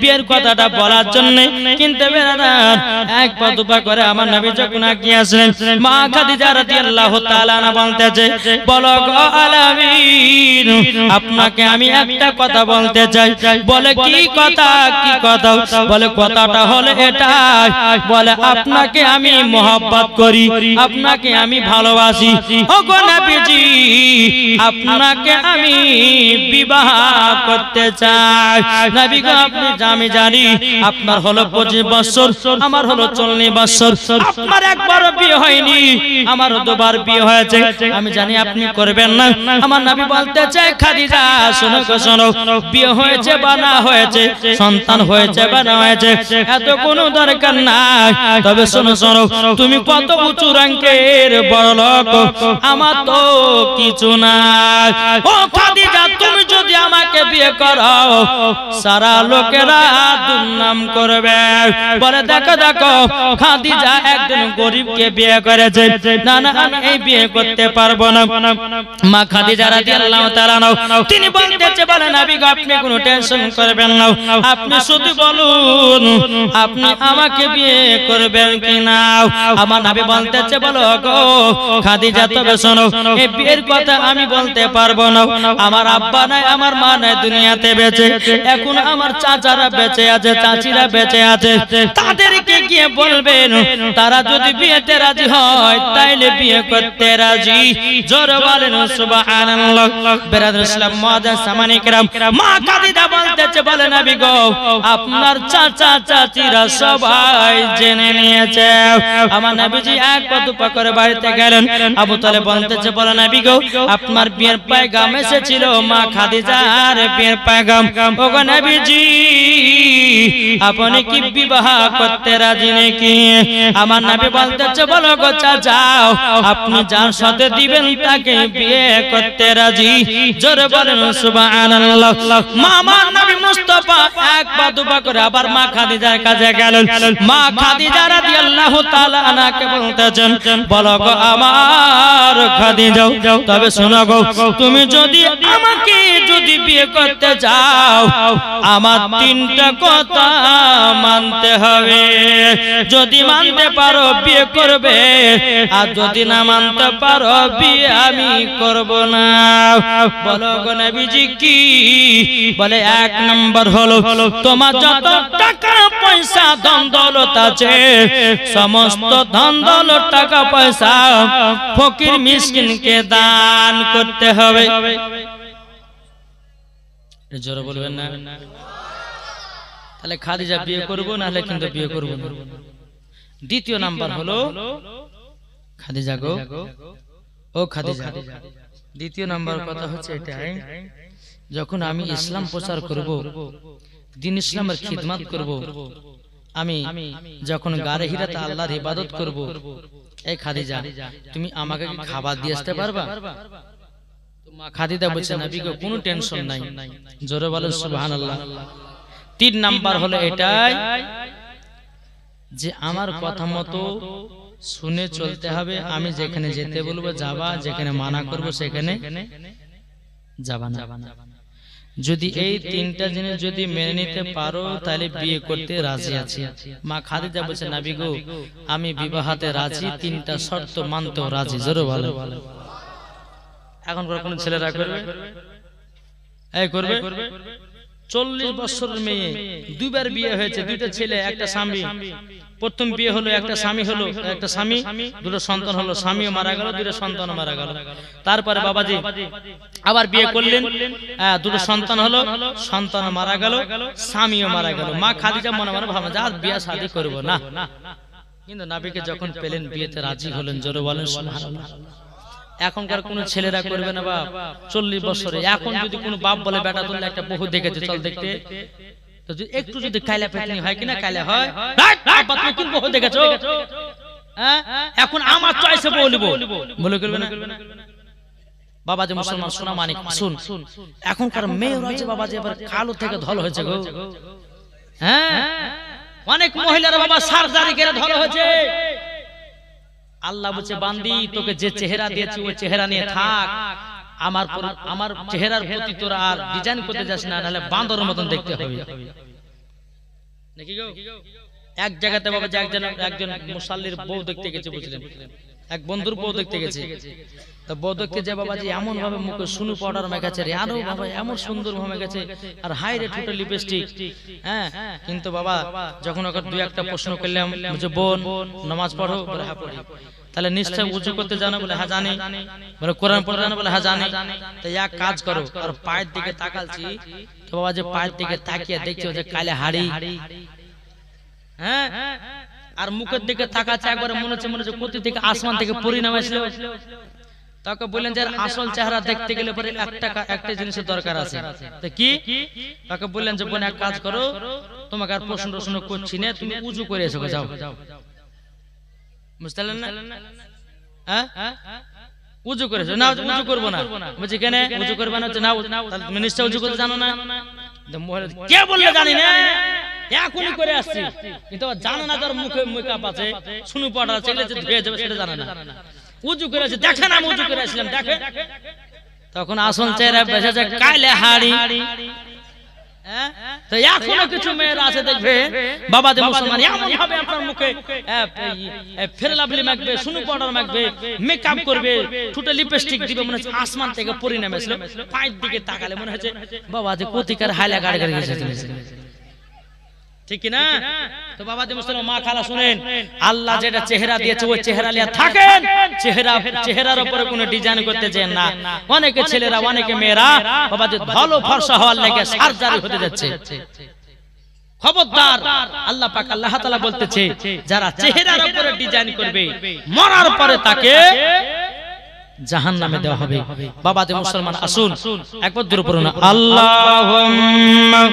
বিয়ের কথাটা বলার জন্য। কিন্তু বেরাদার এক পা দুপা করে আমার নবী যখন আগিয়ে আসলেন, মা খাদিজা রাদিয়াল্লাহু তাআলা আনহা বলতেছে, বলো গো আলামিন, আপনাকে আমি একটা কথা বলতে চাই। বলে কি কথা? কি কথা? বলে কথাটা হলো এটাই, বলে আপনাকে আমি মহব্বত করি, আপনাকে আমি ভালোবাসি। ও গো নবীজি, আপনাকে আমি বিবাহ করতে চাই। নবী গো, আপনি আমি জানি আপনার হলো 25 বছর, আমার হলো 40 বছর। আপনার একবারও বিয়ে হয়নি, আমার দুবার বিয়ে হয়েছে। আমি জানি আপনি করবেন না। আমার নবী বলতে চায়, খাদিজা শোনো গো শোনো, বিয়ে হয়েছে বা না হয়েছে, সন্তান হয়েছে বা না হয়েছে, এত কোনো দরকার নাই। তবে শোনো শোনো, তুমি কত উঁচু রঙের বড় লোক, আমার তো কিছু নাই। ও খাদিজা, তুমি যদি আমাকে বিয়ে করো, সারা লোকেরা দুর্নাম করবে। বলে দেখো দেখো, খাদিজা একজন গরিবকে বিয়ে করেছে। না না, আমি এই বিয়ে করতে পারবো না। মা খাদিজা রাদিয়াল্লাহু তাআলা তিনি বলতেছে, বলে নবী গো, আপনি কোনো টেনশন করবেন না, আপনি শুধু বলুন আপনি আমাকে বিয়ে করবেন কি না। আমার নবী বলতেছে, বলো গো খাদিজা, তবে শোনো, এই বিয়ের কথা আমি বলতে পারবো না। আমার আব্বা নাই, আমার মা নাই দুনিয়াতে বেঁচে, এখন আমার চাচারা বেঁচে আছে, চাচিরা বেঁচে আছে, তাদেরকে গিয়ে বলবেন, তারা যদি বিয়েতে রাজি হয় তাইলে বিয়ে করতে রাজি। জোরে বলেন সুবহানাল্লাহ। বেরাদর ইসলাম মুআজ্জাজ সামানী کرام, মা খাদিজা বলতেছে, বলে নবী গো, আপনার চাচা চাচিরা সবাই জেনে নিয়েছে। আমার নবীজি এক পা দুপা করে বাড়িতে গেলেন। আবু তালেব বলতেছে, বলে নবী গো, আপনার বিয়ের পয়গাম এসেছিল, মা খাদিজার বিয়ের পয়গাম। ও গো নবীজি, আপনি কি বিবাহ করতে রাজি নাকি? আমার নবী বলতেছে, বলো গো চাচা, আপনি যার সাথে দিবেন তাকে বিয়ে করতে রাজি। জোরে বলেন সুবহানাল্লাহ। আমার নবী মুস্তাফা এক পা দুপা করে আবার মা খাদিজার কাছে গেলেন। মা খাদিজা রাদিয়াল্লাহু তাআলা আনহাকে বলতেছেন, বলো গো আমার খাদিজা, তবে শোনো গো, তুমি যদি আমাকে যদি বিয়ে করতে চাও, আমার 3টা কথা মানতে হবে। যদি মানতে পারো বিয়ে করবে, আর যদি না মানতে পারো বিয়ে আমি করব না। বলো গো নবীজি কি? বলে 1 নম্বর হলো, তোমার যত টাকা পয়সা ধন দৌলত আছে, সমস্ত ধন দৌলত টাকা পয়সা ফকির মিসকিনকে দান করতে হবে। জোরে বলবেন না? তাহলে খাদিজা বিয়ে করব, না হলে কিন্তু বিয়ে করব না। দ্বিতীয় নাম্বার হলো, খাদিজা গো, ও খাদিজা, দ্বিতীয় নাম্বার কথা হচ্ছে এটাই, যখন আমি ইসলাম প্রচার করব, দ্বীন ইসলামের খিদমত করব, আমি যখন গারে হিরাতে আল্লাহর ইবাদত করব, এই খাদিজা, তুমি আমাকে খাবার দিয়ে আসতে পারবা? মা খাদিজা বলছে, নবী গো, কোনো টেনশন নাই। জোরে বলেন সুবহানাল্লাহ। 3 নাম্বার হলো এটাই যে আমার কথা মতো শুনে চলতে হবে। আমি যেখানে যেতে বলবো যাবা, যেখানে মানা করব সেখানে যাবা না। যদি এই 3টা জিনিস যদি মেনে নিতে পারো, তাহলে বিয়ে করতে রাজি আছি। মা খাদিজা বলছে, নবী গো, আমি বিবাহতে রাজি, 3টা শর্ত মানতেও রাজি। জোরে বলেন। এখন কোন ছেলেরা করবে? এই করবে? 40 বছরের মেয়ে, 2বার বিয়ে হয়েছে, 2টা ছেলে, একটা স্বামী। প্রথম বিয়ে হলো, একটা স্বামী হলো, একটা স্বামী, 2টো সন্তান হলো, স্বামীও মারা গেল, 2টা সন্তান মারা গেল। তারপরে বাবাজি আবার বিয়ে করলেন, 2টো সন্তান হলো, সন্তান মারা গেল, স্বামীও মারা গেল। মা খাদিজা মনে মনে ভাবলেন, আর বিয়ে শাদী করব না। কিন্তু নবীকে যখন পেলেন, বিয়েতে রাজি হলেন। জোরে বলেন সুবহানাল্লাহ। এখনকার কোন ছেলেরা করবে না বাপ, 40 বছরে। এখন যদি কোনো বাপ বলে, বেটা তুললে একটা বহু দেখেছে, চল দেখতে, তো একটু যদি কাইলা পেটনি হয় কিনা, কাইলা হয়, বাবা তুমি কোন বহু দেখেছো? এখন আমার চয়েসে বলবো, বলে করবে না? বাবা যে মুসলমান সোনা মানিক, শুন, এখনকার মেয়ে রয়েছে বাবা যে এবার কালো থেকে ধল হয়েছে গো। হ্যাঁ, অনেক মহিলারা বাবা সার্জারি করে ধল হয়েছে। আল্লাহ বলছে, বান্দি, তোকে যে চেহারা দিয়েছি ওই চেহারা নিয়ে থাক, আমার চেহারার প্রতি তোরা আর ডিজাইন করতে যাস না, নাহলে বান্দরের মতন দেখতে হবে। নাকি গো? এক জায়গাতে বাবা যে একজন মুসাল্লির বউ দেখতে গেছে, বুঝলেন, এক বন্ধুর বউ দেখতে গেছে। তো বউ দেখতে যে বাবাজি এমন ভাবে মুখে সুনু পাউডার মেখেছে রে, আরো বাবা এমন সুন্দর ভাবে মেখেছে, আর হাই রে ঠোঁটে লিপস্টিক। হ্যাঁ, কিন্তু বাবা যখন ওকে দুই একটা প্রশ্ন করলাম যে বোন নামাজ পড়ো, বলে হ্যাঁ পড়ি। তাহলে নিশ্চয় উজু করতে জানো, বলে হ্যাঁ জানি। বলে কোরআন পড়তে জানো, বলে হ্যাঁ জানি। তো এক কাজ করো, আর পায়ের দিকে তাকালছি তো বাবা যে পায়ের দিকে তাকিয়ে দেখছো যে কালে হাড়ি, হ্যাঁ, আর মুখের দিকে তাকাচ্ছে একবার মনে হচ্ছে কোথা থেকে আসমান থেকে পরিণাম আসলো। তাকে বললেন যে আসল চেহারা দেখতে গেলে পরে একটা জিনিসের দরকার আছে। তো কি? তাকে বললেন যে বোন এক কাজ করো, তোমাকে আর প্রশ্ন প্রশ্ন করছি না, তুমি উজু করে এসো, যাও। বুঝতে পারলেন না? হ্যাঁ, উজু করেছো না? উজু করবো না। বলছি কেন উজু করবে না? না, তুমি নিশ্চয় উজু করতে জানো না। কে বললে জানি না, এখনই করে আসছি, কিন্তু জানো না, তোর মুখে মেকআপ আছে, সুনু পাউডার আছে, এগুলো ধুয়ে যাবে সেটা জানে না। উজু করেছে, দেখেন আমি উজু করে আসলাম, দেখেন। তখন আসল চেহারা বেঁচে যায় কালে হাড়ি। তো এখনো কিছু মেয়েরা আছে দেখবে বাবা যে মুসলমান এমন ভাবে আপনার মুখে ফেরলাভলি মাখবে, সুনু পাউডার মাখবে, মেকআপ করবে, ঠোঁটে লিপস্টিক দিবে, মনে হচ্ছে আসমান থেকে পরিণাম এসেছিল। পায়ের দিকে তাকালে মনে হচ্ছে বাবা যে কোতিকার হাইলা গাড়ি গাড়ি গেছে, ঠিক না? তো বাবা যে মুসলমান মা খালা শুনেন, আল্লাহ যেটা চেহারা দিয়েছে ওই চেহারা নিয়ে থাকেন। চেহারার উপরে কোনো ডিজাইন করতে চান না। অনেকে ছেলেরা অনেকে মেয়েরা বাবা যে ভালো ফর্সা হওয়ার লাগে সার্জারি হতে যাচ্ছে। খবরদার, আল্লাহ পাক আল্লাহ তাআলা বলতেছে যারা চেহারার উপরে ডিজাইন করবে মরার পরে তাকে জাহান্নামে দেওয়া হবে। বাবা যে মুসলমান আসুন একবার দূর পড়ুন আল্লাহুম্মা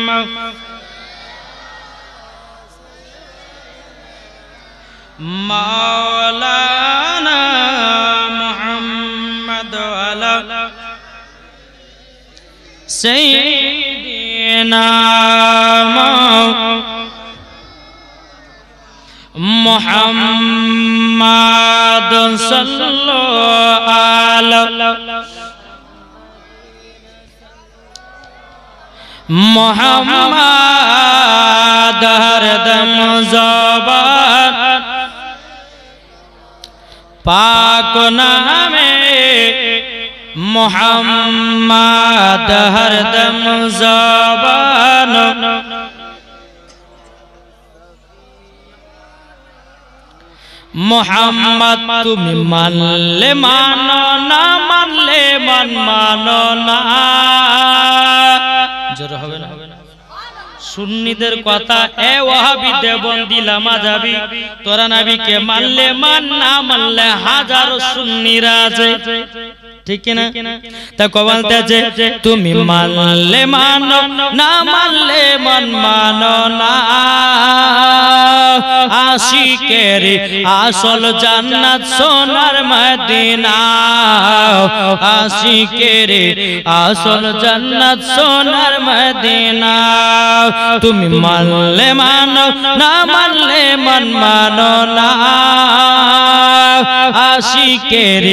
মাওলানা মুহাম্মদ ওয়ালা সাইয়্যিদিনা মুহাম্মদ সাল্লাল্লাহু আলাইহি মুহাম্মদ হরদম জবান পাক নামে মুহাম্মদ হরদম জবান মুহাম্মদ তুমি মানলে মানো না মানলে মানো না। জোর হবে না? সুন্নিদের কথা, এ ওয়াহাবি দেওবন্দি লামাযাবি, তোরা নবীকে মানলে মান, না মানলে হাজারো সুন্নিরা আছে, ঠিক না? তা বলতেছে তুমি মানলে মানো না মানলে মানো না। আশিকের আসল জান্নাত সোনার মদিনা, আশিকের আসল জান্নাত সোনার মদিনা। তুমি মানলে মানো না মানলে মানো না। আশিকের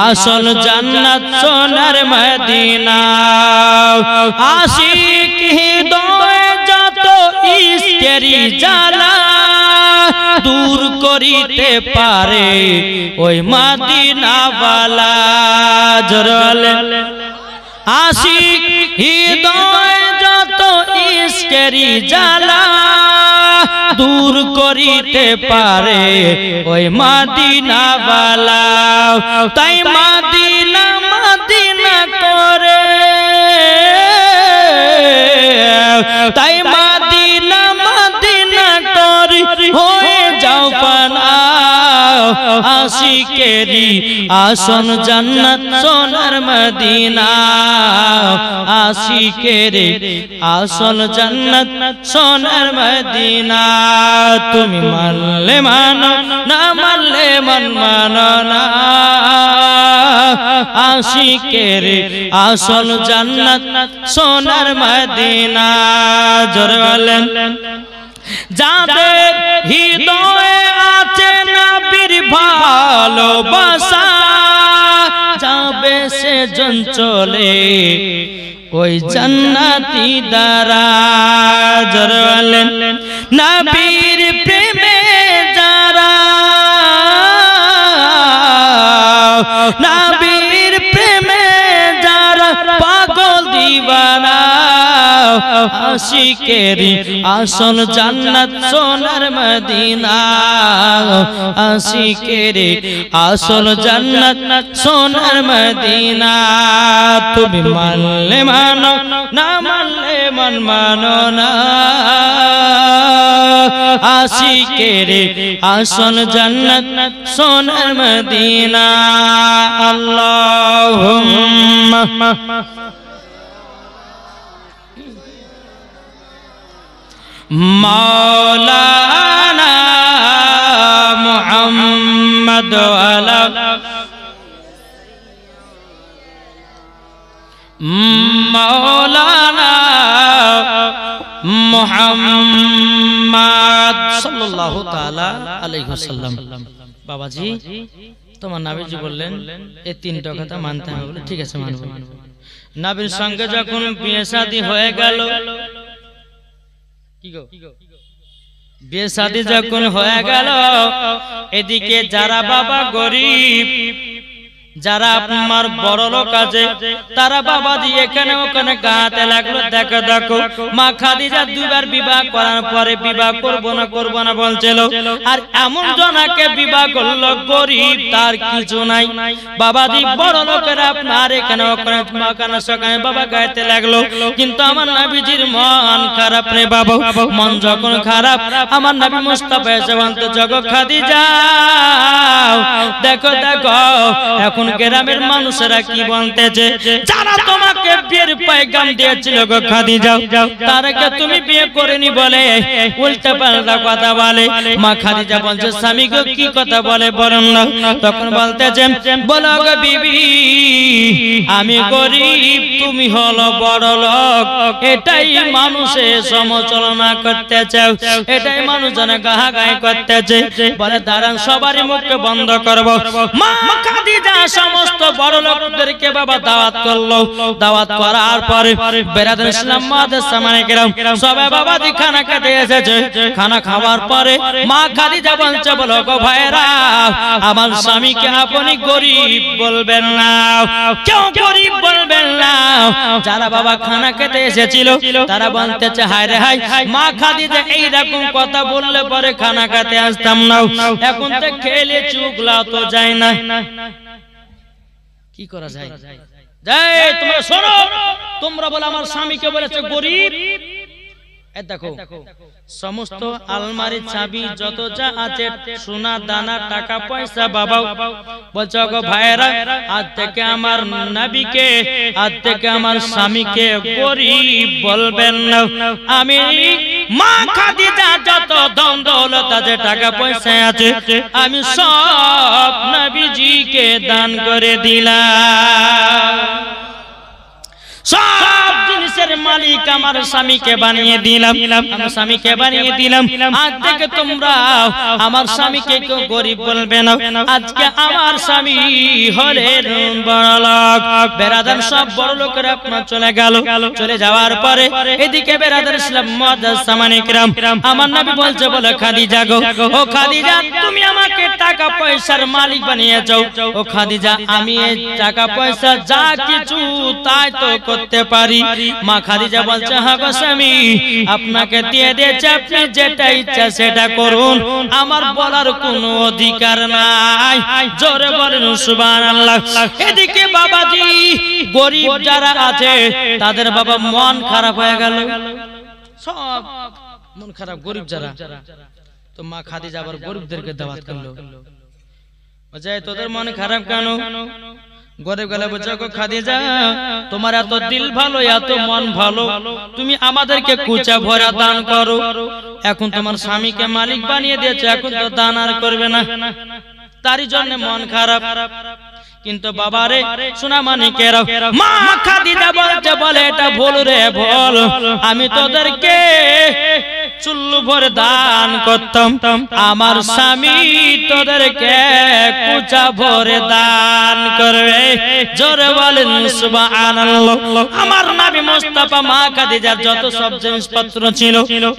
আসল জান্নাত সোনার মদিনা। আশিক হৃদয় যত ইশকেরি জ্বালা দূর করিতে পারে ওই মদিনাওয়ালা। জোরে আশিক হৃদয় যত ইশকেরি জ্বালা দূর করিতে পারে ওই মদিনাওয়ালা। তাই মদিনা মদিনা করে, তাই মদিনা মদিনা করে হয়ে যাও পানা। আশিকেরি আসন জান্নাত সোনার মদিনা। আশিকেরি আসল জান্নাত সোনার মদিনা। তুমি মানলে মানো না মানলে মানো না। আশিকেরি আসল জান্নাত সোনার মদিনা। জোরে বলেন যাদের হৃদয়ে আছে নবীর ভালোবাসা যাবে সে জন চলে ওই জান্নাতি দ্বারা। জোরে বলেন নবীর প্রেমে যারা নবীর প্রেমে যারা পাগল দিওয়ানা আশিকের আসল জান্নাত সোনার মদিনা আশিকের আসল জান্নাত সোনার মদিনা তুমি মানলে মানো না মানলে মন মানো না আশিকের আসল জান্নাত সোনার মদিনা আল্লাহুম্মা মাওলানা মুহাম্মদ আলা মাওলানা মুহাম্মদ সাল্লাল্লাহু তাআলা আলাইহি ওয়াসাল্লাম। বাবাজি তোমার নবীজি বললেন এই তিনটা কথা মানতে হবে বলে ঠিক আছে মানব। নবীর সঙ্গে যখন বিয়ে শাদী হয়ে গেল বিয়ে শাদী যখন হয়ে গেল এদিকে যারা বাবা গরিব যারা আপনার বড় লোক আছে তারা বাবাজি এখানে ওখানে গাতে লাগলো দেখো দেখো মা খাদিজা দুইবার বিবাহ করার পরে বিবাহ করব না বলছিল আর এমন জনাকে বিবাহ করলো গরিব তার কিছু নাই বাবাজি বড় লোকেরা আপনার এখানে ওখানে মাখানা সকানে বাবা গাইতে লাগলো কিন্তু আমার নবীজির মন খারাপ রে বাবা মন যখন খারাপ আমার নবী মুস্তাফা এসে বলতে জগৎ খাদিজা দেখো দেখো এখন গ্রামের মানুষেরা কি বলতেছে যারা তোমাকে বিয়ের পয়গাম দিয়েছিল গো খাদিজা তারকে তুমি বিয়ে করেনি বলে উল্টা পাল্টা কথা বলে মা খাদিজা বলছে স্বামী গো কি কথা বলে বলেন না তখন বলতেছে বলো গো বিবি আমি গরিব তুমি হলো বড় লোক এটাই মানুষে সমালোচনা করতে চাও এটাই মানুষজনে গাহাগাই করতেছে বলে দাঁড়ান সবারই মুখকে বন্ধ করব মা খাদিজা সমস্ত বড় লোকদেরকে বাবা দাওয়াত করলো দাওয়াত করার পরে বেরাদার ইসলাম মাদের সামনে গেলাম সবাই বাবা দি খানা খেতে এসেছে খানা খাওয়ার পরে মা খাদিজা বলছে বলো গো ভাইরা আমার স্বামীকে আপনি গরিব বলবেন না কেউ গরিব বলবেন না যারা বাবা খানা খেতে এসেছিল তারা বলতেছে হায় রে হায় মা খাদিজা এই রকম কথা বললে পরে খানা খেতে আসতাম না এখন তো খেলে চুগলা তো যায় না কি করা যায় এই তোমরা শোনো তোমরা বলে আমার স্বামীকে বলেছে গরিব এই দেখো সমস্ত আলমারির চাবি যত যা আছে সোনা দানা টাকা পয়সা বাবা বলছো গো ভাইরা আজ থেকে আমার নবীকে আজ থেকে আমার স্বামীকে গরিব বলবেন না আমি মা খাদিজা যত ধন দৌলত আছে টাকা পয়সা আছে আমি সব নবীজিকে দান করে দিলাম সব জিনিসের মালিক আমার স্বামীকে বানিয়ে দিলাম আমার স্বামীকে বানিয়ে দিলাম আজ থেকে তোমরা আমার স্বামীকে কেউ গরিব বলবে না আজকে আমার স্বামী হলেন বড় লোক বেরাদার সব বড় লোকেরা আপনার চলে গেল চলে যাওয়ার পরে এদিকে বেরাদার ইসলাম মুআজ্জাজ সামানে কিরাম আমার নবী বলছে বলে খাদিজা গো ও খাদিজা তুমি আমাকে টাকা পয়সার মালিক বানিয়েছো ও খাদিজা আমি এই টাকা পয়সা যা কিছু তাই তো করতে পারি মা খাদিজা বলছে হ্যাঁ গো স্বামী আপনাকে দিয়ে দিয়েছে আপনি যেটা ইচ্ছা সেটা করুন আমার বলার কোনো অধিকার নাই জোরে বলেন সুবহানাল্লাহ এদিকে বাবাজি গরিব যারা আছে তাদের বাবা মন খারাপ হয়ে গেল সব মন খারাপ গরিব যারা তো মা খাদিজা আবার গরিবদেরকে দাওয়াত করলো বুঝায় তোদের মন খারাপ কেন গরিব গেলে বুঝো গো খাদিজা তোমার এত দিল ভালো এত মন ভালো তুমি আমাদেরকে কুচা ভরা দান করো এখন তোমার স্বামীকে মালিক বানিয়ে দিয়েছে এখন তো দান আর করবে না তারই জন্য মন খারাপ কিন্তু বাবারে সোনা মানিকেরা মা খাদিজা বলছে বলে এটা ভুল রে ভুল আমি তোদেরকে চুল্লু ভরে দান করতাম, আমার স্বামী তোদেরকে কুচা ভরে দান করবে। জোরে বলেন সুবহানাল্লাহ। আমার নবী মুস্তাফা মা খাদিজার যত সব জিনিসপত্র ছিল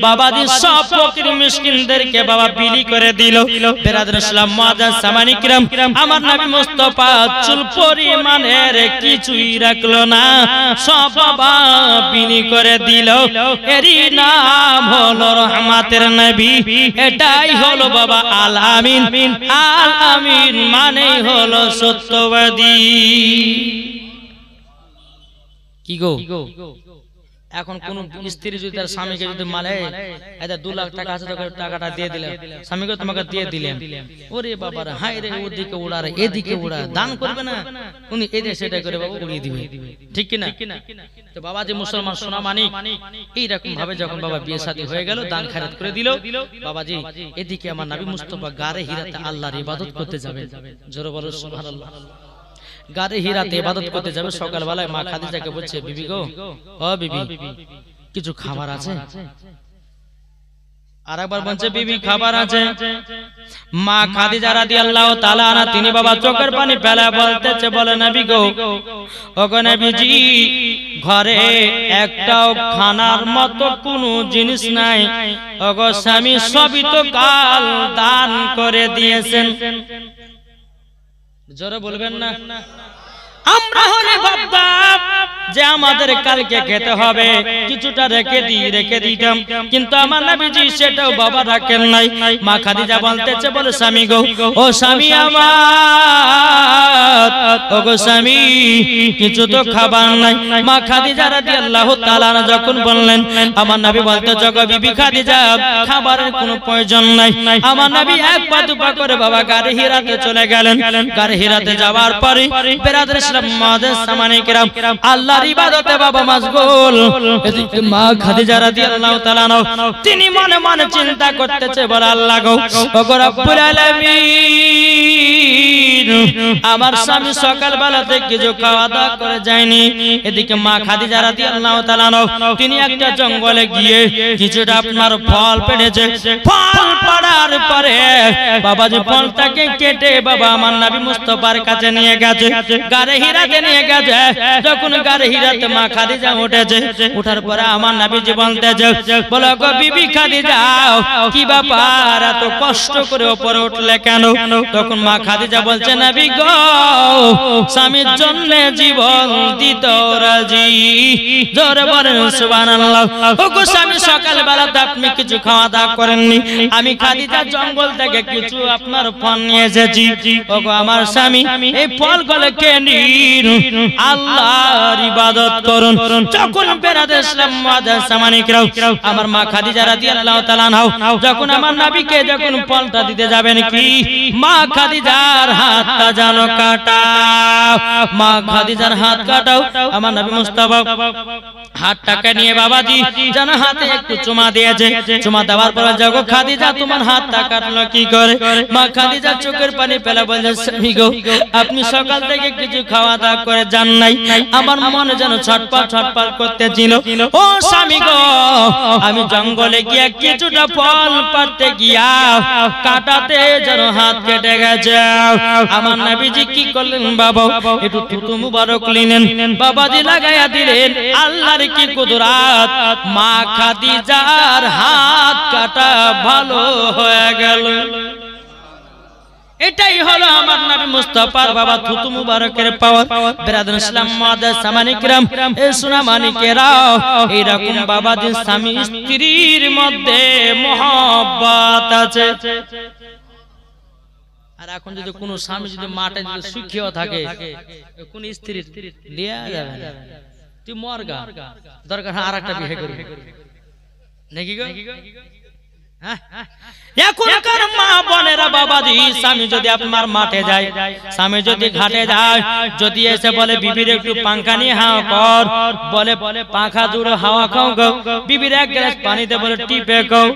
বাবাজি সব ফকির মিসকিনদেরকে বাবা বিলি করে দিল। বিরাদর ইসলাম মুআজ্জাজ সামানি কিরাম, আমার নবী মুস্তাফা চুল পরিমাণের কিছুই রাখলো না, সব বাবা বিলি করে দিল। এরই নাম হলো রহমাতের নবী, এটাই হলো বাবা আল আমিন। আল আমিন মানে হলো সত্যবাদী। কি গো, এখন কোন স্ত্রী যদি তার স্বামীকে যদি মালে 2 লাখ টাকা আছে, তোকে টাকাটা দিয়ে দিলাম, স্বামীকে তোমাকে দিয়ে দিলেন, ওরে বাবা রে, হায় রে, ওদিকে উড়া রে, এদিকে উড়া, দান করবে না উনি, এদিকে সেটা করে বাবা উড়িয়ে দিবে, ঠিক কি না? তো বাবা যে মুসলমান সোনা মানিক, এইরকম ভাবে যখন বাবা বিয়ে শাদী হয়ে গেল, দান খয়রাত করে দিল বাবাজি, এদিকে আমার নবী মুস্তাফা গারে হিরাতে আল্লাহর ইবাদত করতে যাবে। জোরে বলো সুবহানাল্লাহ। গারে হিরাতে ইবাদত করতে যাবে, সকালবেলায় মা খাদিজাকে বলছে, বিবি গো, ও বিবি, কিছু খাবার আছে? আরেকবার বলছে, বিবি খাবার আছে। মা খাদিজা রাদিয়াল্লাহু তাআলা আনহা তিনি বাবা চোখের পানি ফেলে বলতেছে, বলে নবী গো, ওগো নবীজি, ঘরে একটাও খানার মতো কোনো জিনিস নাই। ওগো স্বামী, সবই তো কাল দান করে দিয়েছেন। জোরে বলবেন না? আমরা হলে ভাবতাম যে আমাদের কালকে খেতে হবে, কিছুটা রেখে দিতাম, কিন্তু আমার নবীজি সেটাও বাবা রাখেন নাই। মা খাদিজা বলতেছে, বলে স্বামী গো, ও স্বামী আমার, ওগো স্বামী, কিছু তো খাবার নাই। মা খাদিজা রাদিয়াল্লাহু তাআলা যখন বললেন, আমার নবী বলতে, জগো বিবি খাদিজা, খাবারের কোনো প্রয়োজন নাই। আমার নবী এক পা দুপা করে বাবা গারে হিরাতে চলে গেলেন। গারে হিরাতে যাওয়ার পরে বিরাদর ইসলাম মুআজ্জাজ সামানি কিরাম আল্লাহর ইবাদতে বাবা মশগুল। এদিকে মা খাদিজা রাদিয়াল্লাহু তাআলা তিনি মনে মনে চিন্তা করতেছে, বলে আল্লাহ গো, ওগো রব্বুল আলামিন, আমার স্বামী সকালবেলা থেকে কিছু খাওয়া দাওয়া করে যায়নি। এদিকে মা খাদিজা রাদিয়াল্লাহু তাআলা তিনি একটা জঙ্গলে গিয়ে কিছুটা আপনার ফল পেড়েছে। ফল পাড়ার পরে বাবাজি ফলটাকে কেটে বাবা আমার নবী মুস্তাফার কাছে নিয়ে গেছে, গারে হিরাতে নিয়ে গেছে। যখন গারে হিরাতে মা খাদিজা উঠেছে, উঠার পরে আমার নবীজি বলতেছে, বলো গো বিবি খাদিজা, কি ব্যাপার, এত কষ্ট করে উপরে উঠলে কেন? তখন মা খাদিজা বলছে, নবী গো, স্বামীর জন্য জীবন দিতে রাজি। জোরে বলেন সুবহানাল্লাহ। ওগো স্বামী, সকালবেলাতে আপনি কিছু খাওয়া দাওয়া করেননি, আমি খাদিজা জঙ্গল থেকে কিছু আপনার ফল নিয়ে এসেছি। ওগো আমার স্বামী, এই ফলগুলো কে নিন, আল্লাহর ইবাদত করুন। যখন বিরাদর ইসলাম মুআজ্জাজ সামানি কিরাম আমার মা খাদিজা রাদিয়াল্লাহু তাআলা আনহা যখন আমার নবীকে যখন ফলটা দিতে যাবেন, কি মা খাদিজার হাতটা জানো কাটা, মা খাদিজার হাত কাটাও। আমার নবী মুস্তাফা হাতটাকে নিয়ে বাবাজি যেন হাতে একটু চুমা দিয়েছে। চুমা দেওয়ার পরে, যাগো খাদিজা, তোমার হাতটা কাটলো কি করে? মা খাদিজা চোখের পানি ফেলে বলছে, স্বামী গো, আপনি সকাল থেকে কিছু খাওয়া দাওয়া করে যান নাই, আমার মনে যেন ছটপট করতেছিল। ও স্বামী গো, আমি জঙ্গলে গিয়ে কিছুটা ফল পাড়তে গিয়া কাটাতে যেন হাত কেটে গেছে। আমার নবীজি কি করলেন বাবা, একটু থুতু মুবারক নিলেন, বাবাজি লাগাইয়া দিলেন। আল্লাহর কি কুদরত, মা খাদিজার হাত কাটা ভালো হয়ে গেল। এটাই হলো আমার নবী মুস্তাফার বাবা থুতু মুবারকের পাওয়ার। বিরাদর ইসলাম মুআজ্জাজ সামানি কিরাম, এই সোনা মানিকেরা, এইরকম বাবাজি স্বামী স্ত্রীর মধ্যে মহব্বত আছে। আর এখন যদি কোন স্বামী যদি মাঠে যদি সুখীও থাকে, কোন স্ত্রী লিয়া যাবে না, তুই মরগা, দরকার আরেকটা বিয়ে করবি নাকি গো? এখনকার মা বোনেরা বাবাজি, স্বামী যদি আপনার মাঠে যায়, স্বামী যদি ঘাটে যায়, যদি এসে বলে বিবির একটু পাঙ্খা নিয়ে হাওয়া কর, বলে পাখা জুড়ে হাওয়া খাও গো, বিবির এক গ্লাস পানিতে বলে টিপে খাও,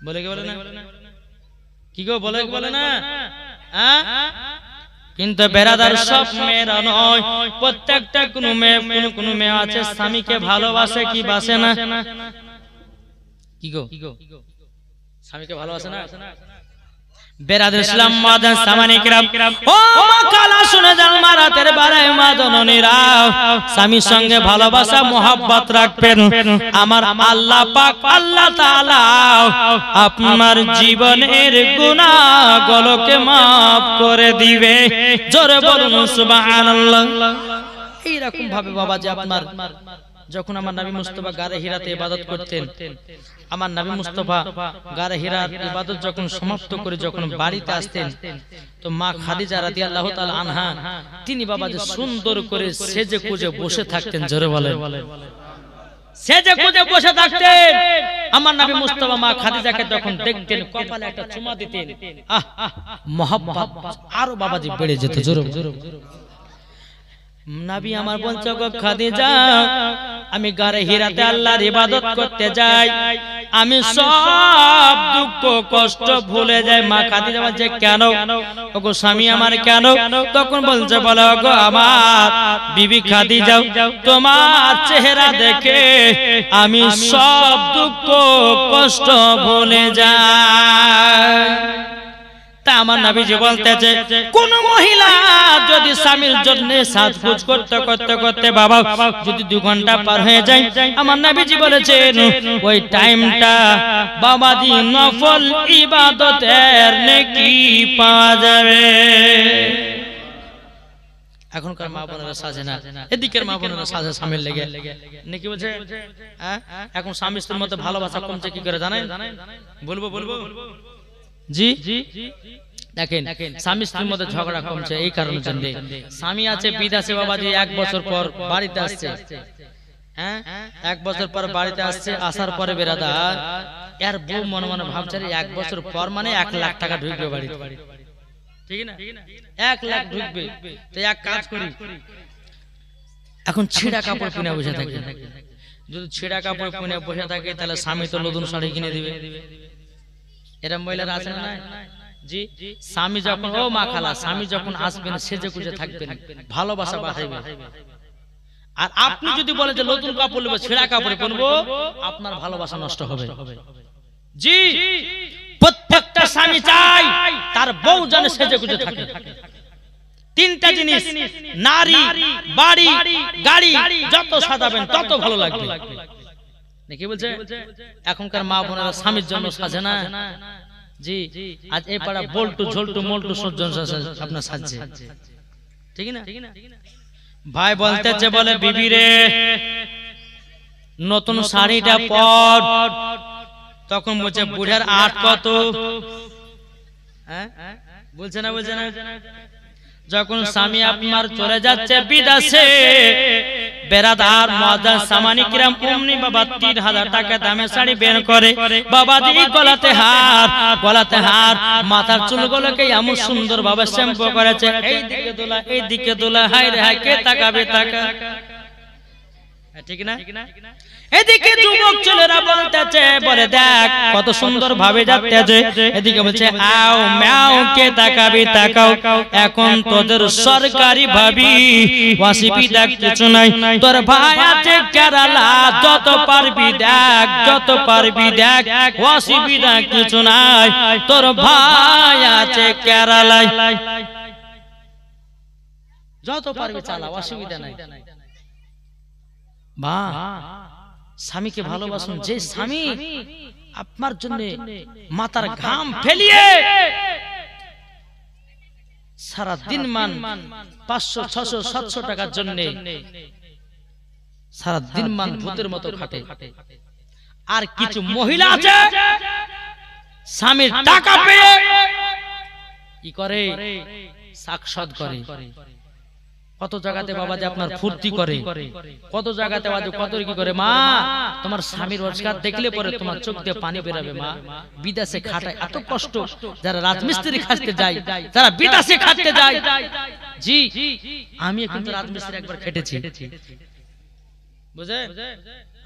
বলে কি বলে না? কি গো বলে বলে না? কিন্তু বেরাদার সব মেয়েরা নয়, প্রত্যেকটা কোন মেয়ে আছে স্বামীকে ভালোবাসে কি বাসে না? কি গো স্বামীকে ভালোবাসে না বেরাদ ইসলাম মাদান সামানি কিরাম ও মা কালা শুনে যান মারাতের বারে মা জননীরা স্বামীর সঙ্গে ভালোবাসা মোহাব্বত রাখবেন আমার আল্লাহ পাক আল্লাহ তাআলা আপনার জীবনের গুনাহগুলোকে maaf করে দিবে জোরে বলুন সুবহানাল্লাহ এই রকম ভাবে বাবা যে আপনার যখন আমার নবী মুস্তাফা গারে হিরাতে ইবাদত করতেন আমার নবী মুস্তাফা গারে হিরার ইবাদত যখন সমাপ্ত করে যখন বাড়িতে আসতেন তো মা খাদিজা রাদিয়াল্লাহু তাআলা আনহা তিনি বাবা যে সুন্দর করে সেজে কুজে বসে থাকতেন জোরে বলেন সেজে কুজে বসে থাকতেন আমার নবী মুস্তাফা মা খাদিজাকে যখন দেখতেন কপালে একটা চুমা দিতেন আহ মোহাব্বত আরো বাবাজি বেড়ে যেত জোরে নবী আমার বলছে গো খাদিজা আমি গারে হিরাতে আল্লাহর ইবাদত করতে যাই আমি সব দুঃখ কষ্ট ভুলে যাই মা খাদিজা বলছে কেন ওগো স্বামী আমার কেন তখন বলছে বলো গো আমার বিবি খাদিজা তোমার চেহারা দেখে আমি সব দুঃখ কষ্ট ভুলে যাই তা আমার নবীজি বলতেছে কোন মহিলা যদি স্বামীর জন্য সাজগোজ করতে করতে করতে বাবা যদি 2 ঘন্টা পার হয়ে যায় আমার নবীজি বলেছেন ওই টাইমটা বাবাজি নফল ইবাদতের নেকি পাওয়া যাবে এখনকার মা বোনেরা সাজে না এদিকের মা বোনেরা সাজে স্বামীর লেগে নাকি বলছে এখন স্বামী স্ত্রীর মধ্যে ভালোবাসা কমছে কি করে জানেন বলবো জি দেখেন স্বামী স্ত্রীর মধ্যে ঝগড়া কমছে এই কারণের জন্য স্বামী আছে বিদেশে বাবাজি 1 বছর পর বাড়িতে আসছে হ্যাঁ 1 বছর পর বাড়িতে আসছে আসার পরে বেরাদার এর বউ মনে মনে ভাবছে 1 বছর পর মানে 1 লাখ টাকা ঢুকবে বাড়িতে ঠিক না 1 লাখ ঢুকবে তো এক কাজ করি এখন ছেঁড়া কাপড় কিনে বসে থাকে যদি ছেঁড়া কাপড় কিনে বসে থাকে তাহলে স্বামী তো নতুন শাড়ি কিনে দিবে এরকম মহিলারা আছে না জি স্বামী যখন ও মা খালা স্বামী যখন আসবেন সেজে গুজে থাকবেন ভালোবাসা বাড়াইবে আর আপনি যদি বলেন যে নতুন কাপড় নেব ছেঁড়া কাপড় পরবো আপনার ভালোবাসা নষ্ট হবে জি প্রত্যেকটা স্বামী চাই তার বউ যেন সেজে গুজে থাকে 3টা জিনিস নারী বাড়ি গাড়ি যত সাজাবেন তত ভালো লাগবে নাকি বলছে এখনকার মা বোনেরা স্বামীর জন্য সাজে না জি আজ এই পাড়া বল্টু ঝোলটু মোল্টু সজ্জন আপনার সাজছে ঠিক না ভাই বলতেছে বলে বিবি রে নতুন শাড়িটা পর তখন বলছে বুড়ার 8 কত হ্যাঁ বলছে না যখন স্বামী আপনার চলে যাচ্ছে বিদেশে বেরাদার মুআজ্জাজ সামানি কিরাম অমনি বাবা 3000 টাকা দামের শাড়ি বের করে বাবাজি গলাতে হার মাথার চুলগুলোকে এমন সুন্দর ভাবে শ্যাম্পু করেছে এইদিকে দোলা হায় রে হায় কে তাকাবে ঠিক না এদিকে যুবক ছেলেরা বলতেছে বলে দেখ কত সুন্দর ভাবে যাচ্ছে এদিকে বলছে আও ম্যাও কে তাকাবি তাকাও এখন তোদের সরকারি ভাবি অসুবিধা কিছু নাই তোর ভাই আছে কেরালা যত পারবি দেখ অসুবিধা কিছু নাই তোর ভাই আছে কেরালায় যত পারবি চালা অসুবিধা নাই মা স্বামীকে ভালোবাসুন যে স্বামী আপনার জন্য মাথার ঘাম ফেলিয়ে সারা দিন মান 500 600 700 টাকার জন্য সারা দিন মান ভূতের মতো খাটে আর কিছু মহিলা আছে স্বামীর টাকা পেয়ে কি করে সাকসাৎ করে কত জায়গাতে বাবা যে আপনার ফুর্তি করে কত জায়গাতে বাবা কত কি করে মা তোমার স্বামীর রোজগার দেখলে পরে তোমার চোখ দিয়ে পানি বেরাবে মা বিদেশে খাটায় এত কষ্ট যারা রাজমিস্ত্রি খাটতে যায় যারা বিদেশে খাটতে যায় জি আমি কিন্তু রাজমিস্ত্রি একবার খেটেছি বুঝে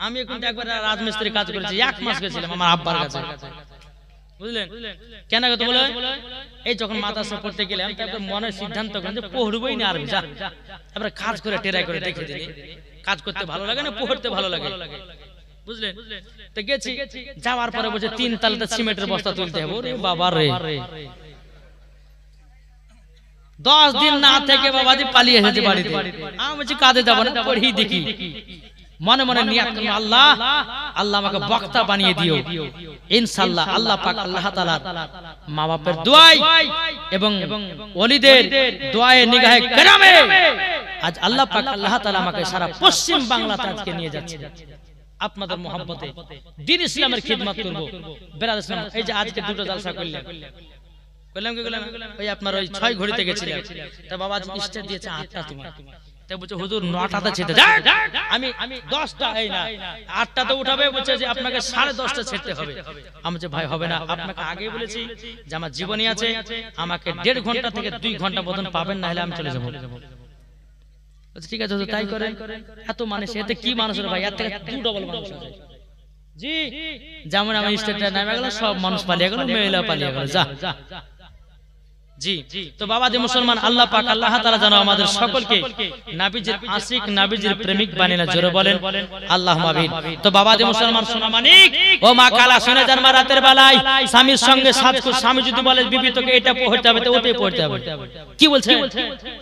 আমি কিন্তু একবার রাজমিস্ত্রি কাজ করেছি 1 মাস গেছিলাম আমার আব্বার কাছে বুঝলেন কেন কথা বলে এই যখন মাদ্রাসা পড়তে গেলাম তারপর মনে সিদ্ধান্ত করলাম যে পড়বই না আর যা তারপরে কাজ করে টেরাই করে দেখে দিলি কাজ করতে ভালো লাগে না পড়তে ভালো লাগে বুঝলেন? তো গেছি, যাওয়ার পরে বলছে 3 তালাতে সিমেন্টের বস্তা তুলতে হবে। ওরে বাবা রে, 10 দিন না থেকে বাবাজি পালিয়ে এসেছে বাড়িতে। আমি বলছি কাঁদে যাবো না, পড়েই দেখি। মনে মনে নিয়াত করলাম, আল্লাহ আল্লাহ আমাকে বক্তা বানিয়ে দিও ইনশাআল্লাহ। আল্লাহ পাক আল্লাহ তাআলা মা বাপের দোয়ায় এবং ওলিদের দোয়ায়ে নিগাহে কেরামে আজ আল্লাহ পাক আল্লাহ তাআলা আমাকে সারা পশ্চিম বাংলাতে আজকে নিয়ে যাচ্ছে। আপনাদের মহব্বতে দ্বীন ইসলামের খিদমত করব। বেরাদ ইসলাম, এই যে আজকে দুটো জালসা করলাম, ওই আপনার ওই 6 ঘড়িতে গেছিলাম। তা বাবা স্টেজ দিয়েছে 8টা তোমার, তাই বলছে হুজুর 9টাতে ছেড়ে যাক। আমি 10টা, এই না 8টাতে উঠাবে, বলছে যে আপনাকে 10:30টা ছেড়তে হবে। আমি বলছি ভাই হবে না, আপনাকে আগেই বলেছি যে আমার জীবনী আছে, আমাকে 1.5 ঘন্টা থেকে 2 ঘন্টা মতন পাবেন, না হলে আমি চলে যাবো। ঠিক আছে হুজুর তাই করেন। এত মানুষ, এতে কি মানুষের ভাই, এর থেকে 2 ডবল মানুষ আছে। জি, যেমন আমি স্টেজটা নামে গেল, সব মানুষ পালিয়ে গেল, মেয়েরা পালিয়ে গেল। যা জি। তো বাবাজি মুসলমান, আল্লাহ পাক আল্লাহ তাআলা যেন আমাদের সকলকে নবীজির আশিক, নবীজির প্রেমিক বানিয়ে না। জোরে বলেন আল্লাহুম্মা আমিন। তো বাবাজি মুসলমান সোনা মানিক ও মা কালা, শুনে যান মা, রাতের বেলায় স্বামীর সঙ্গে সাজকো, স্বামী যদি বলে বিবি তোকে এটা পড়তে হবে, তো ওটাই পড়তে হবে। কি বলছে?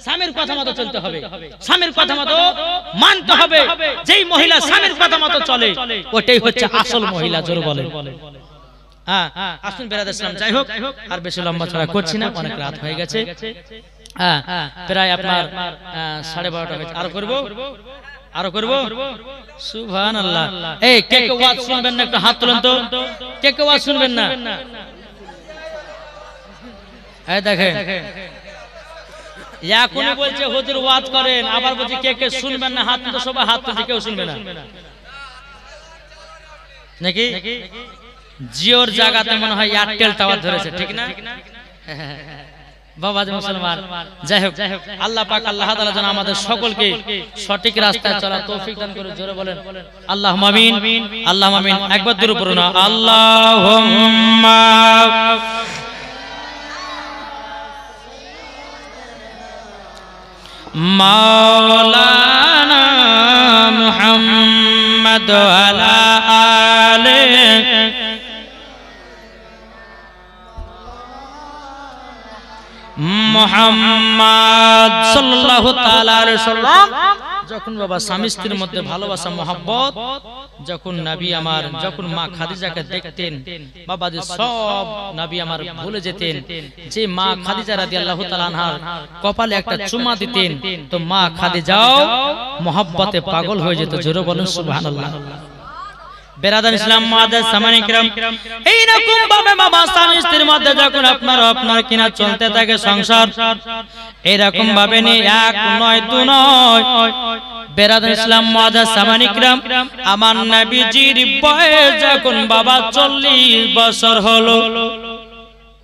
স্বামীর কথা মতো চলতে হবে, স্বামীর কথা মতো মানতে হবে। যেই মহিলা স্বামীর কথা মতো চলে, ওটাই হচ্ছে আসল মহিলা। জোরে বলেন। হ্যাঁ, আসুন বেরাদ ইসলাম। যাই হোক, আর বেশি লম্বা ছড়া করছি না, অনেক রাত হয়ে গেছে। হ্যাঁ, প্রায় আপনার 12:30 হয়েছে। আরো করব। সুবহানাল্লাহ। এই কে কে ওয়াজ শুনবেন না একটু হাত তুলেন তো। কে কে ওয়াজ শুনবেন না? এই দেখেন, এখনই বলছে হুজুর ওয়াজ করেন, আবার বলছে কে কে শুনবেন না হাত তুলতে। সবাই হাত তুলছে, কেউ শুনবে না নাকি? জিওর জায়গাতে মনে হয় এয়ারটেল টাওয়ার ধরেছে, ঠিক না? বাবাজি মুসলমান, যাই হোক, আল্লাহ পাক আল্লাহ তাআলা যেন আমাদের সকলকে সঠিক রাস্তায় চলার তৌফিক দান করে। জোরে বলেন আল্লাহুম্মা আমিন, আল্লাহুম্মা আমিন। একবার দরুদ পড়ুন, আল্লাহুম্মা মাওলানা মুহাম্মদ আলা আলিহি মুহাম্মদ সাল্লাল্লাহু তাআলা আলাইহি সাল্লাম। যখন বাবা স্বামী স্ত্রীর মধ্যে ভালোবাসা মহব্বত, যখন নবী আমার, যখন মা খাদিজাকে দেখতেন বাবা, যে সব নবী আমার ভুলে যেতেন। যে মা খাদিজা রাদিয়াল্লাহু তাআলা আনহার কপালে একটা চুমা দিতেন, তো মা খাদিজাও মহব্বতে পাগল হয়ে যেত। জোরে বলেন সুবহানাল্লাহ। বেরাদার ইসলাম মুআদ্দাস সামানি কিরাম, এই রকম ভাবে বাবা স্বামী স্ত্রীর মধ্যে যখন আপনার কিনা চলতে থাকে সংসার, এই রকম ভাবে নি, এক নয় দু নয়। বেরাদার ইসলাম মুআদ্দাস সামানি কিরাম, আমার নবীজির বয়স যখন বাবা 40 বছর হলো।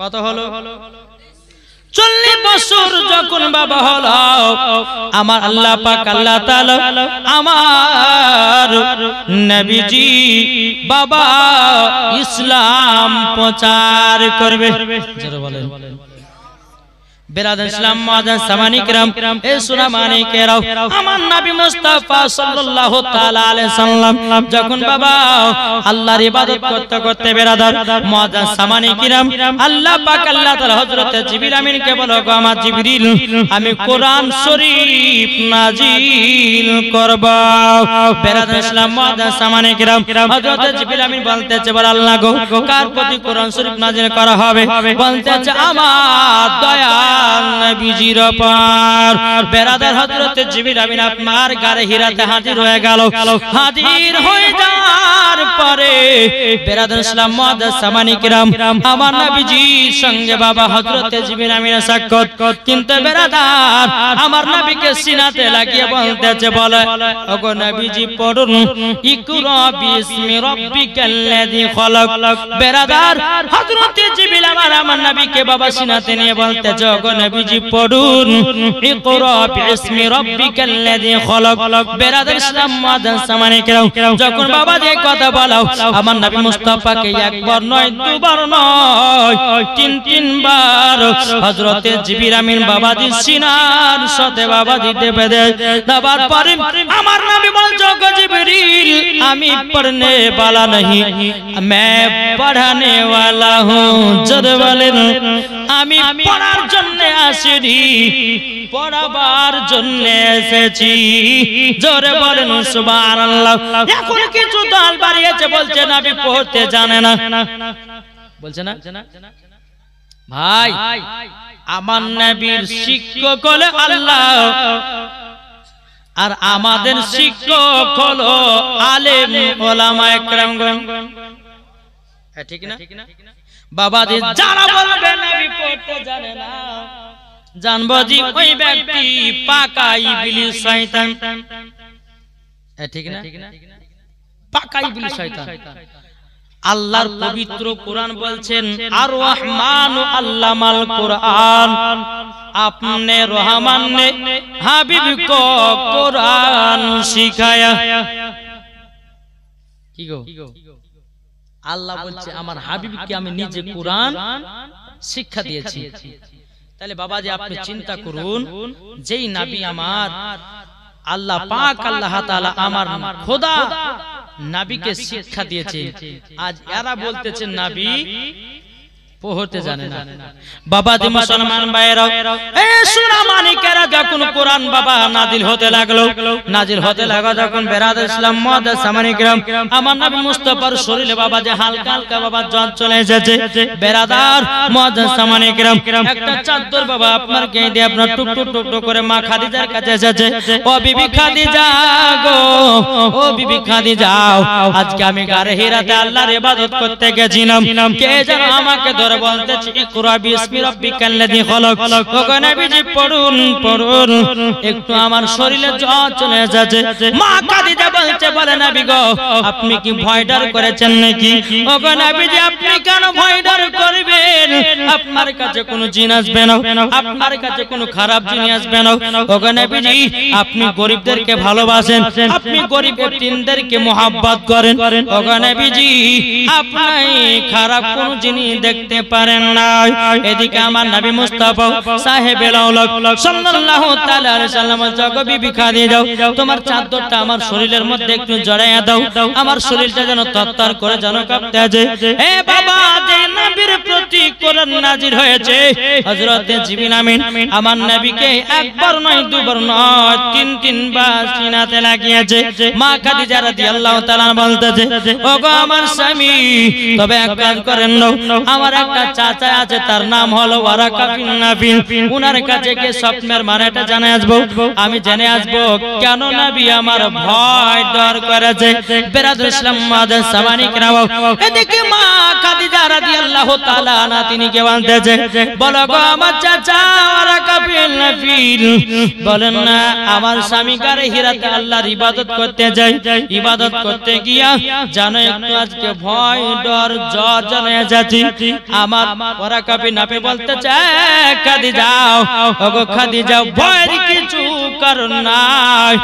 কত হলো? 40 বছর যখন বাবা হলো, আমার আল্লাহ পাক আল্লাহ তাআলা আমার নবীজি বাবা ইসলাম প্রচার করবে। জোরে বলেন। বেরাদার ইসলাম মুআদ্দাস সামানি কিরাম, এ সোনা মানিকেরাও, আমার নবী মুস্তাফা সাল্লাল্লাহু তাআলা আলাইহি সাল্লাম যখন বাবা আল্লাহর ইবাদত করতে করতে, বেরাদার মুআদ্দাস সামানি কিরাম, আল্লাহ পাক আল্লাহ তাআলা হযরত জিবরিল আমিনকে বলো, গো আমার জিবরিল, আমি কোরআন শরীফ নাজিল করব। বেরাদার ইসলাম মুআদ্দাস সামানি কিরাম, হযরত জিবরিল আমিন বলতেছে, বল আল্লাহ গো, কার প্রতি কোরআন শরীফ নাজিল করা হবে? বলতেছে আমার দয়া নবীজির উপর। বেরাদার হযরত জিবরিল আমিন আপনার গারে হিরাতে হাজির হয়ে গেল। হাজির হয়ে যাওয়ার পরে বেরাদার ইসলাম মুআদ্দাস সামানি কিরাম, আমার নবীজির সঙ্গে বাবা হযরত জিবরিল আমিনের সাক্ষাৎ। কিন্তু বেরাদার আমার নবীকে সিনাতে লাগিয়ে বলতেছে, বলে ওগো নবীজি পড়ুন, ইকরা বিসমি রাব্বিকাল্লাযী খালাক। বেরাদার হযরত জিবরিল আমার নবীকে বাবা সিনাতে নিয়ে বলতেছে, ওগো নবীজি পড়ুন ইকরা বিইসমি রাব্বিকাল্লাযী খলাক। বেরাদার ইসলাম মুআজ্জাজ সামানে কেরাম, যখন বাবা যে কথা বলাও আমার নবী মুস্তাফাকে একবার নয় দুবার নয় তিনবার হযরতে জিবরিল আমিন বাবাজি সিনার সাথে বাবাজি দেবে দেয়। দেবার পরে আমার নবী বলছো গো জিবরিল আমি পড়নে वाला नहीं मैं पढ़ाने वाला हूँ। জোরে বলেন আমি পড়ার জন্য আসিনি পড়াবার জন্য এসেছি। জোরে বলেন সুবহানাল্লাহ। এখন কিছু দল বাড়িয়েছে বলছে নবী পড়তে জানে না, বলছে না ভাই আমার নবীর শিক্ষক হলো আল্লাহ আর আমাদের শিক্ষক হলো আলেম ওলামায়ে কেরামগণ। ঠিক না বাবাজি? যারা বলবে নবী পড়তে জানে না জানবো জি ওই ব্যক্তি পাকা ইবলিস শয়তান। ঠিক না পাকা ইবলিস শয়তান। আল্লাহর পবিত্র কোরআন বলছেন আর রহমান আল্লামাল কোরআন, अपने रहमान ने হাবিব को कुरान सिखाया। কি গো আল্লাহ বলছে আমার হাবিবকে আমি নিজে কোরআন শিক্ষা দিয়েছি। তাহলে বাবাজি আপনি চিন্তা করুন যেই নবী আমার আল্লাহ পাক আল্লাহ তাআলা আমার খোদা নবীকে শিক্ষা দিয়েছে, আজ এরা বলতেছে নবী পড়তে জানে না। বাবাজি মুসলমান ভাইরা এ সোনা মানিকেরা যখন কোরআন বাবা নাজিল হতে লাগলো যখন বেরাদার ইসলাম মুআজ্জাজ সামানে কিরাম আমার নবী মুস্তাফার শরীরে বাবা যে হালকা হালকা বাবা জ্বর চলে এসেছে। বেরাদার মুআজ্জাজ সামানে কিরাম একটা চাদর বাবা আপনার গায়ে দিয়ে আপনার টুক টুক টুক টুক করে মা খাদিজার কাছে এসেছে। ও বিবি খাদিজা গো, ও বিবি খাদিজা আজকে আমি গারে হিরাতে আল্লাহর ইবাদত করতে গেছিলাম, কে যেন আমাকে বলতেছি ইকরা বিইসমি রাব্বিকাল্লাযী খলাক। ওগো নবীজি পড়ুন পড়ুন, একটু আমার শরীরে জ্বর চলে যাচ্ছে। মা খাদিজা বলছে বলে নবী গো আপনি কি ভয় ডর করেছেন নাকি? ওগো নবীজি আপনি কেন ভয় ডর করবেন? আপনার কাছে কোনো জিন আসবে না, আপনার কাছে কোনো খারাপ জিনিস আসবে না। ওগো নবীজি আপনি গরিবদেরকে ভালোবাসেন, আপনি গরিব এতিমদেরকে মহব্বত করেন। ওগো নবীজি আপনি খারাপ কোনো জিনিস দেখতে পারেন না। এদিকে আমার নবী মুস্তাফা সাহেবেল আওলাদ সাল্লাল্লাহু তাআলা আলাইহি সাল্লাম জগো বিবি খাদিজা তোমার চাদরটা আমার শরীরের মধ্যে একটু জড়াইয়া দাও, আমার শরীরটা যেন তরতর করে যেন কাঁপতে আছে। হে বাবা যে নবীর প্রতি কোরআন নাজিল হয়েছে হযরতে জিবরিল আমিন আমার নবীকে একবার নয় দুবার নয় তিনবার সিনাতে লাগিয়েছে। মা খাদিজা রাদিয়াল্লাহু তাআলা বলতেছে ওগো আমার স্বামী তবে এক কাজ করেন না, আমার একটা চাচা আছে তার নাম হলো ওয়ারাকা বিন নাফিল, উনার কাছে গিয়ে স্বপ্নের মানেটা জেনে আসবো। আমি জেনে আসবো কেন নবী আমার ভয় ডর করেছে। বেরাদুল ইসলাম মুআজ্জাজ সামানে কিরাম এদিকে মা খাদিজা রাদিয়াল্লাহু তাআলা আনহা তিনি কে বলতেছে বলো গো আমার চাচা ওয়ারাকা বিন নাফিল বলেন না আমার স্বামী গারে হিরাতে আল্লাহর ইবাদত করতে যায়, ইবাদত করতে গিয়া জানো একটু আজকে ভয় ডর জ্বর জানা যাচ্ছে। আমার ওয়ারাকা বিন নাফিল বলতে চায় খাদিজা ওগো খাদিজা ভয়ের কিছু কারণ নাই,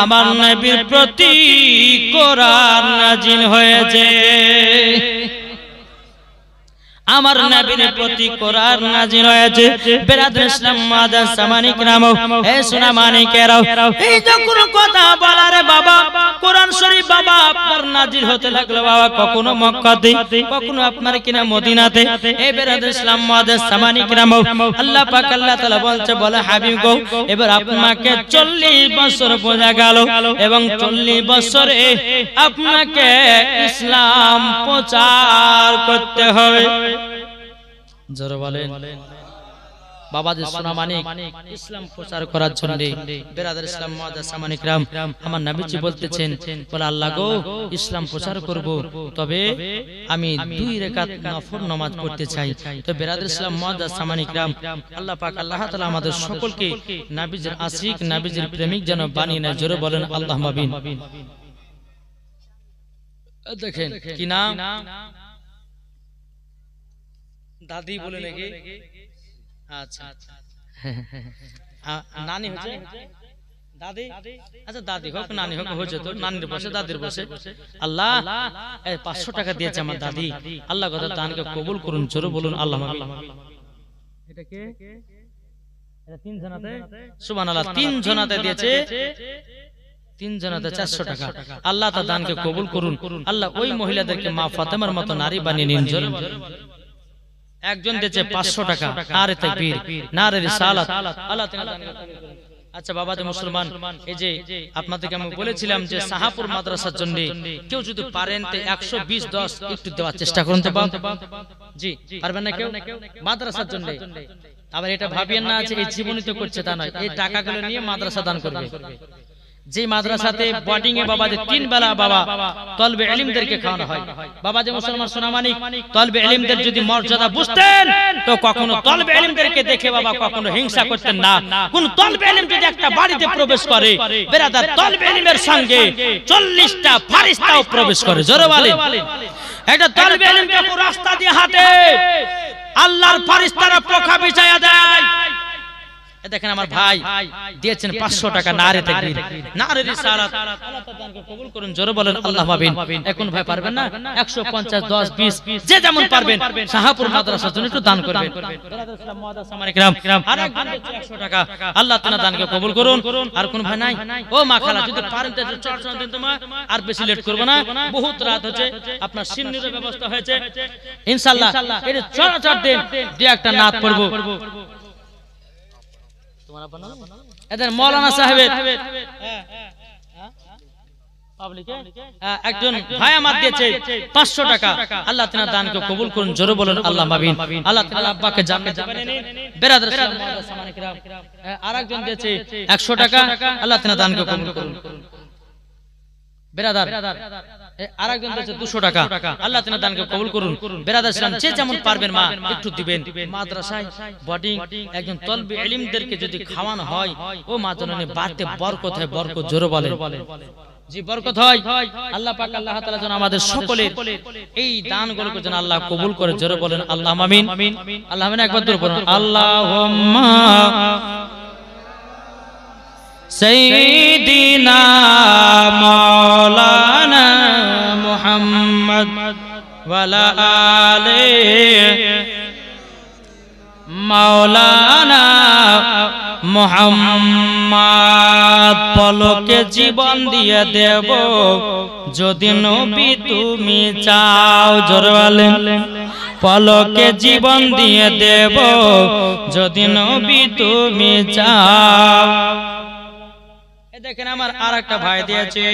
আমার নবীর প্রতি কোরআন নাজিল হয়েছে, আমার নবীর প্রতি কোরআন নাজিল হয়েছে। বেরাদুল ইসলাম মুআজ্জাজ সামানে কিরাম হে সোনা মানিকেরা এই যে কোন কথা বলারে বাবা কোরআন শরীফ বাবা আপনার নাজিল হতে লাগলো বাবা কখনো মক্কাতে কখনো আপনার কিনা মদিনাতে। এই বেরাদুল ইসলাম মুআজ্জাজ সামানে কিরাম আল্লাহ পাক আল্লাহ তাআলা বলছে বলে হাবিব গো এবার আপনাকে 40 বছর বোঝা গেল এবং 40 বছরে আপনাকে ইসলাম প্রচার করতে হবে। জোরে বলেন বাবাজি সোনা মানিক ইসলাম প্রচার করার জন্য বেরাদার ইসলাম মুআজ্জাজ সামানে কিরাম আমার নবীজি বলতেছেন বলে আল্লাহ গো ইসলাম প্রচার করব তবে আমি 2 রাকাত নফল নামাজ পড়তে চাই। তো বেরাদার ইসলাম মুআজ্জাজ সামানে কিরাম আল্লাহ পাক আল্লাহ তাআলা আমাদের সকলকে নবীজির আশিক নবীজির প্রেমিক যেন বানিয়ে নেয়। জোরে বলেন আল্লাহুম্মা আমিন। দেখেন কি নাম দাদি বলে নাকি? আচ্ছা নানি হচ্ছে দাদি, আচ্ছা দাদি হোক নানি হোক হয়েছে তো, নানির বসে দাদির বসে। আল্লাহ 500 টাকা দিয়েছে আমার দাদি, আল্লাহ কথা দানকে কবুল করুন, জোরে বলুন আল্লাহ। এটা কে? এটা 3 জনাতে সুবহানাল্লাহ, 3 জনাতে দিয়েছে, 3 জনাতে 400 টাকা। আল্লাহ তা দানকে কবুল করুন আল্লাহ। ওই মহিলাদেরকে মা ফাতেমার মতো নারী বানিয়ে নিন, জোরে। একজন দিয়েছে 500 টাকা, নারে তাকবীর, নারে রিসালাত, আল্লাহ তাআলা দানকে কবুল করুন। আচ্ছা বাবা যে মুসলমান, এই যে আপনাদেরকে আমি বলেছিলাম যে সাহাপুর মাদ্রাসার জন্য কেউ যদি পারেন তো 120-10 একটু দেওয়ার চেষ্টা করুন তো বাবা। জি পারবেন না কেউ মাদ্রাসার জন্য? আবার এটা ভাবিয়েন না যে এই জীবনী তো করছে তা নয়, এই টাকাগুলো নিয়ে মাদ্রাসা দান করবে। যে মাদ্রাসাতে বোর্ডিং এ বাবা যে 3 বেলা বাবা তলবে ইলমদেরকে খাওয়ানো হয়, বাবা যে মুসলমান সোনামানিক তলবে ইলমদের যদি মর্যাদা বুঝতেন তো কখনো তলবে ইলমদেরকে দেখে বাবা কখনো হিংসা করতেন না। কোন তলবে ইলম যদি একটা বাড়িতে প্রবেশ করে বেরাদার, তলবে ইলমের সঙ্গে 40টা ফারিস্তাও প্রবেশ করে, জোরে বলেন। একটা তলবে ইলম যখন রাস্তা দিয়ে হাঁটে আল্লাহর ফারিস্তারা পোকা বিছায়া দেয়। দেখেন আমার ভাই দিয়েছেন 500 টাকা, নারে তাকবীর, নারে রিসালাত, আল্লাহ তাআলা দানকে কবুল করুন, জোরে বলেন আল্লাহ আমিন। এখন ভাই পারবেন না 150, 10, 20 যে যেমন পারবেন শাহপুর মাদ্রাসার জন্য একটু দান করবেন। আর একজন দিয়েছে 100 টাকা, আল্লাহ তাআলা দানকে কবুল করুন। আর কোন ভাই নাই? ও মা খালা যদি পারেন তো চর্চা দিন তোমার, আর বেশি লেট করব না, বহুত রাত হচ্ছে, আপনার সিন্নির ব্যবস্থা হয়েছে ইনশাআল্লাহ। এই চর্চা দিন দুই একটা নাত পড়ব। এদের মৌলানা সাহেবের একজন ভাই আমার দিয়েছে 500 টাকা, আল্লাহ তাআলা দানকে কবুল করুন, জোরে বলেন আল্লাহ আমিন। আল্লাহ তাআলা আব্বাকে জান্নাতে বানিয়ে নিন। বেরাদার সামানে কিরাম আরেকজন দিয়েছে 100 টাকা, আল্লাহ তাআলা দানকে কবুল করুন। বেরাদার আরেকজন দিয়েছে 200 টাকা, আল্লাহ তাআলা দানকে কবুল করুন। বেরাদার সালাম যে যেমন পারবেন মা একটু দিবেন। মাদ্রাসায় বোর্ডিং একজন তলবে ইলমদেরকে যদি খাওয়ানো হয় ও মা জননী বাড়তে বরকত হয়, বরকত, জোরে বলেন জি বরকত হয়। আল্লাহ পাক আল্লাহ তাআলা যেন আমাদের সকলের এই দানগুলোকে যেন আল্লাহ কবুল করে, জোরে বলেন আল্লাহ আমিন। আল্লাহ আমিন একবার জোরে বলুন আল্লাহুম্মা সাইয়্যিদিনা মাওলানা মুহাম্মদ ওয়া আলা আলিহি মাওলানা মুহাম্মদ। পলকে জীবন দিয়ে দেব যদি নবী তুমি চাও, জোরে বলেন। পলকে জীবন দিয়ে দেব যদি নবী তুমি চাও। দেখেন আমার আরেকটা ভাই দিয়েছে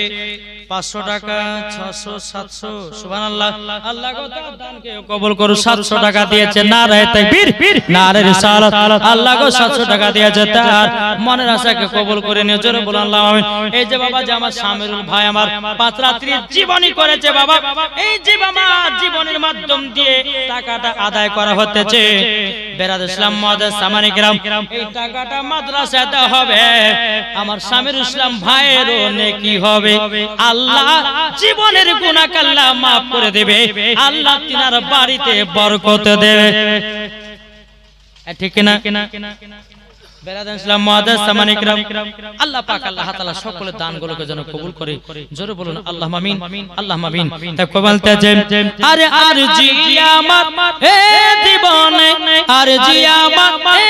500 টাকা, 600, 700, সুবহানাল্লাহ। আল্লাহ গো তার দানকে কবুল করুন। 700 টাকা দিয়েছে, নারে তাকবীর, নারে রিসালাত। আল্লাহ গো 700 টাকা দিয়েছে, তার মনের আশাকে কবুল করে নিও, জোরে বলুন আল্লাহ আমিন। এই যে বাবা যে আমার শামিরুল ভাই আমার 5 রাত্রি জীবনী করেছে বাবা, এই যে বাবা জীবনের মাধ্যম দিয়ে টাকাটা আদায় করা হতেছে। বেরাদ ইসলাম মুআদ্দাস সামানি কিরাম, এই টাকাটা মাদ্রাসাতে হবে, আমার শামিরুল ইসলাম ভাইয়েরও নেকি হবে। আল্লাহ জীবনের গুনাহ আল্লাহ maaf করে দেবে, আল্লাহ তিনার বাড়িতে বরকত দেবে, ঠিক না? বেরাদান ইসলাম মুআদ্দাস সামানি কিরাম, আল্লাহ পাক আল্লাহ তাআলা সকলের দানগুলোকে যেন কবুল করে, জোরে বলুন আল্লাহ আমিন, আল্লাহ আমিন। তাই কবলতে যে আরে আরজি আমার হে জীবনে, আরজি আমার হে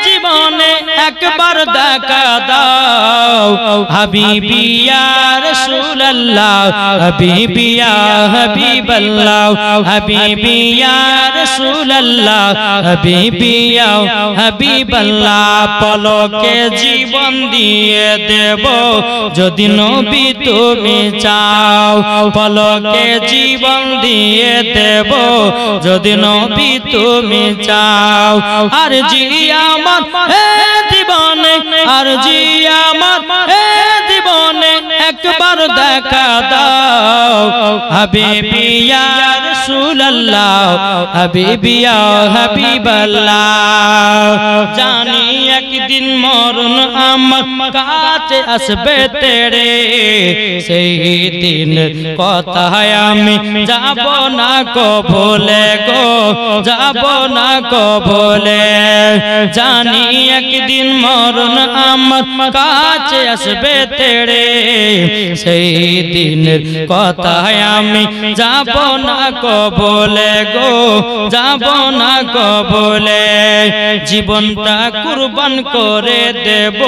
জীবনে একবার দেখা দাও, হাবিবি ইয়া রাসূলুল্লাহ, হাবিবি ইয়া হাবিবাল্লাহ, হাবিবি ইয়া রাসূলুল্লাহ, হাবিবি ইয়া হাবিবাল্লাহ। পলকে জীবন দিয়ে দেব যদি নবী তুমি চাও, পলকে জীবন দিয়ে দেব যদি নবী তুমি চাও। আর জি আমার হে জীবনে, আর জি আমার হে জীবনে একবার দেখা দাও, হাবিবি ইয়া রাসূলুল্লাহ হাবিবি ইয়া হাবিবাল্লাহ জানি একদিন মরণ আমার কাছে আসবে তেরে সেই দিন কথায় আমি যাব না কবলে গো যাব না কবলে জানি একদিন মরণ আমার কাছে আসবে তেরে সেই দিনের কথায় আমি যাব না কবলে গো যাব না কবলে জীবনটা কুরবান করে দেব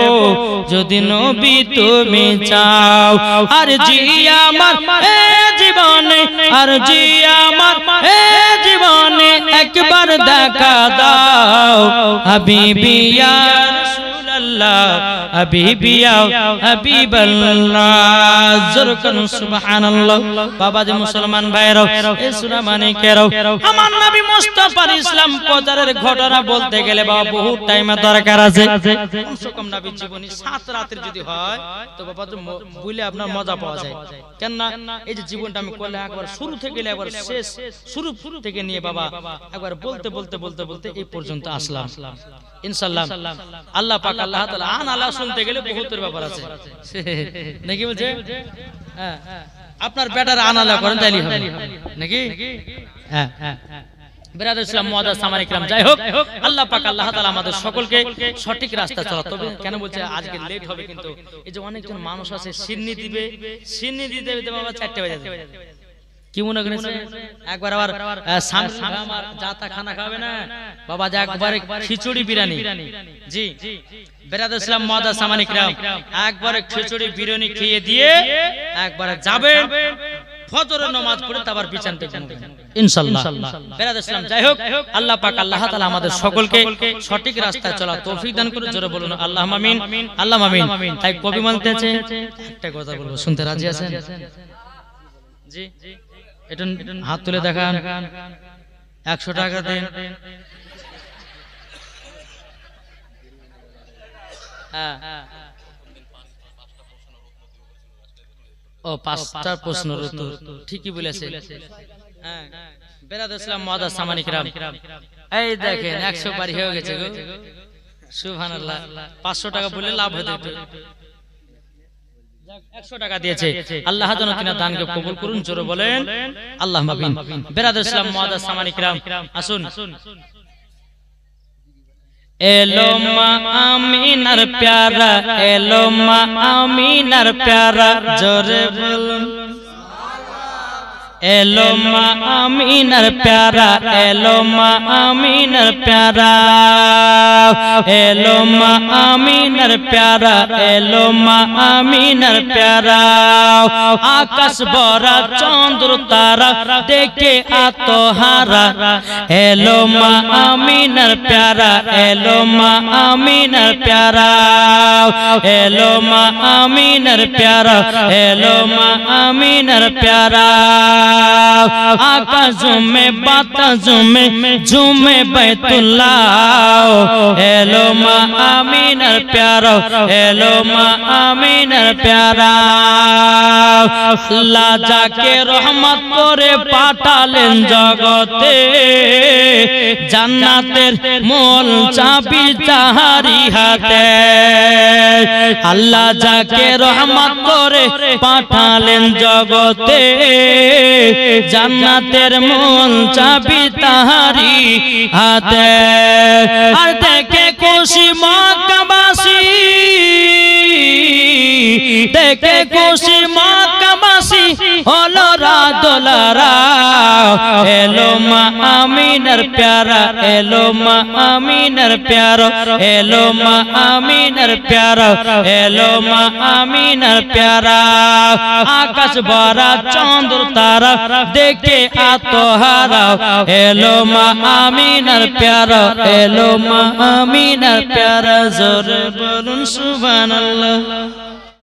যদি নবী তুমি চাও আর জি আমার এ জীবনে আর জি আমার এ জীবনে একবার দেখা দাও হাবিবি ইয়া রাসূলুল্লাহ হাবিবি ইয়া হাবিবাল্লাহ জোরকান সুবহানাল্লাহ বাবা যে মুসলমান ভাইরাও এই সূরা মানিকেরাও আমার নবী মুস্তাফার ইসলাম প্রচারের ঘটনা বলতে গেলে বাবা বহুত টাইমের দরকার আছে কমসে কম নবীর জীবনী 7 রাতের যদি হয় তো বাবা তো বলে আপনার মজা পাওয়া যায় কেন না এই যে জীবনটা আমি করলে একবার শুরু থেকে একবার শেষ শুরু থেকে নিয়ে বাবা একবার বলতে বলতে বলতে বলতে এই পর্যন্ত আসলাম ইনশাআল্লাহ আল্লাহ পাক আল্লাহ তাআলা আল্লাহ শুনতে গেলে বহুতের ব্যাপার আছে নাকি বলছে হ্যাঁ আপনার বেটার আনালা করেন তাইলে হবে নাকি হ্যাঁ বিরাদর ইসলাম মুআদ্দাস সামানী کرام যাই হোক আল্লাহ পাক আল্লাহ তাআলা আমাদের সকলকে সঠিক রাস্তা চালাতে হবে কেন বলছে আজকে লেট হবে কিন্তু এই যে অনেকজন মানুষ আছে সিন্নি দিতে বাবা 4টা বাজে কি মনে করেছে একবার আবার সামনে আমার জাতা খানা খাবে না বাবা যা একবারে খিচুড়ি বিরিয়ানি জি বিরাদর ইসলাম মুআদ্দাস সামানী کرام একবারে খিচুড়ি বিরিয়ানি খেয়ে দিয়ে একবারে যাবে ফজরের নামাজ পড়ে তারপর বিছানাতে ঘুমাবে ইনশাআল্লাহ বিরাদর ইসলাম যাই হোক আল্লাহ পাক আল্লাহ তাআলা আমাদের সকলকে সঠিক রাস্তায় চলার তৌফিক দান করুন জোরে বলুন আল্লাহুম্মা আমিন আল্লাহুম্মা আমিন তাই কবি বলতেছে একটা কথা বলবো শুনতে রাজি আছেন জি এটা হাত তুলে দেখান 100 টাকা দেন হ্যাঁ ও 5টা প্রশ্নের উত্তর ঠিকই বলেছে হ্যাঁ বিরাদর ইসলাম মুআদ্দাস সামানী کرام এই দেখেন 100 বাড়ি হয়ে গেছে গো সুবহানাল্লাহ 500 টাকা বলে লাভ হতো 100 টাকা দিয়েছে আল্লাহ যেন তিনার দানকে কবুল করুন জোরে বলেন আল্লাহুম্মা আমিন বিরাদর ইসলাম মুআদ্দাস সামানী کرام আসুন এলো মা আমিনার প্যারা এলো মা আমিনার প্যারা জোরে বলুন এলো মা আমিনার প্যারা এলো মা আমিনার প্যারা এলো মা আমিনার প্যারা এলো মা আমিনার প্যারা আকাশ ভরা চন্দ্র তারা দেখে আত্মহারা এলো মা আমিনার প্যারা এলো মা আমিনার প্যারা এলো মা আমিনার প্যারা এলো মা আমিনার প্যারা आकाश में बातास में झूमे बैतुल्लाह एलो मा आमीनर प्यारा एलो मा आमीनर प्यारा अल्लाह जाके रहमत करे पाठालेन जगते জান্নাতের মূল চাবি তাহারি হাতে আল্লাহ যাকে রহমত করে পাঠালেন জগতে জান্নাতের মূল চাবি তাহারি হাতে আর দেখে খুশি মক্কাবাসী দেখে খুশি মক্কাবাসী হলো রাদলারা এলো মা আমিনার প্যারা এলো মা আমিনার প্যারা এলো মা আমিনার প্যারা এলো মা আমিনার প্যারা আকাশ ভরা চন্দ্র তারা দেখে আত্মহারা এলো মা আমিনার প্যারা এলো মা আমিনার প্যারা জোরে বলুন সুবহানাল্লাহ।